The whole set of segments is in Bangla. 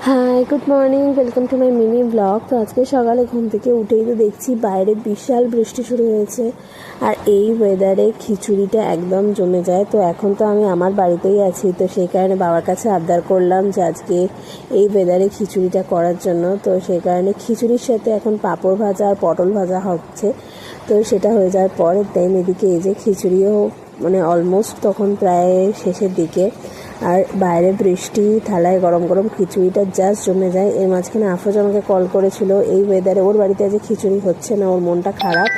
High, good morning, welcome to my mini blog. তো আজকে সকালে ঘুম থেকে উঠেই তো দেখছি বাইরে বিশাল বৃষ্টি শুরু হয়েছে, আর এই ওয়েদারে খিচুড়িটা একদম জমে যায়। তো এখন তো আমি আমার বাড়িতেই আছি, তো সেই কারণে বাবার কাছে আবদার করলাম যে আজকে এই ওয়েদারে খিচুড়িটা করার জন্য। তো সেই কারণে খিচুড়ির সাথে এখন পাঁপড় ভাজা আর পটল ভাজা হচ্ছে। তো সেটা হয়ে যাওয়ার পর দেন এদিকে এই যে খিচুড়িও অলমোস্ট তখন প্রায় শেষের দিকে, আর বাইরে বৃষ্টি, থালায় গরম গরম খিচুড়িটা জাস্ট জমে যায়। এর মাঝখানে আফরোজ আমাকে কল করেছিল এই ওয়েদারে ওর বাড়িতে যে খিচুড়ি হচ্ছে না, ওর মনটা খারাপ।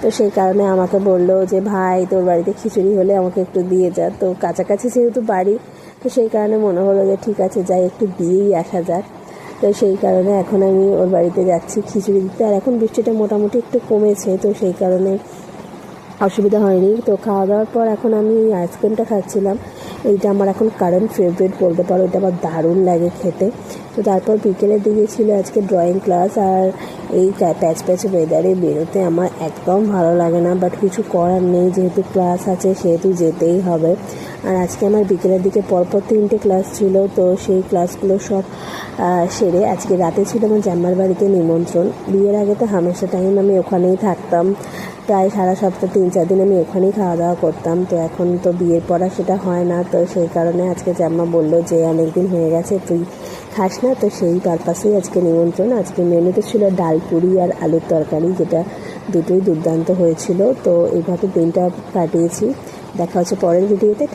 তো সেই কারণে আমাকে বললো যে ভাই, তোর বাড়িতে খিচুড়ি হলে আমাকে একটু দিয়ে যা। তো কাছাকাছি যেহেতু বাড়ি, তো সেই কারণে মনে হলো যে ঠিক আছে যাই, একটু দিয়েই আসা যাক। তো সেই কারণে এখন আমি ওর বাড়িতে যাচ্ছি খিচুড়ি দিতে। আর এখন বৃষ্টিটা মোটামুটি একটু কমেছে, তো সেই কারণে অসুবিধা হয়নি। তো খাওয়া দাওয়ার পর এখন আমি এই আইসক্রিমটা খাচ্ছিলাম। এইটা আমার এখন কারেন্ট ফেভারিট বলতে পারো, এটা আমার দারুণ লাগে খেতে। তো তারপর বিকেলের দিকে ছিল আজকে ড্রয়িং ক্লাস, আর এই প্যাচ প্যাচ ওয়েদারে বেরোতে আমার একদম ভালো লাগে না, বাট কিছু করার নেই, যেহেতু ক্লাস আছে সেহেতু যেতেই হবে। আর আজকে আমার বিকেলের দিকে পরপর 3টে ক্লাস ছিল, তো সেই ক্লাসগুলো সব সেরে আজকে রাতে ছিল আমার জাম্মার বাড়িতে নিমন্ত্রণ। বিয়ের আগে তো হামেশা টাইম আমি ওখানেই থাকতাম, প্রায় সারা সপ্তাহ 3-4 দিন আমি ওখানেই খাওয়া দাওয়া করতাম। তো এখন তো বিয়ের পর সেটা হয় না, তো সেই কারণে আজকে জাম্মা বললো যে অনেক দিন হয়ে গেছে তুই খাস না, তো সেই পারপাসেই আজকে নিমন্ত্রণ। আজকে মেনুতে ছিল ডাল পুরি আর আলুর তরকারি, যেটা দুটোই দুর্দান্ত হয়েছিল। তো এইভাবে দিনটা কাটিয়েছি। দেখা হচ্ছে পরের ভিডিওতে।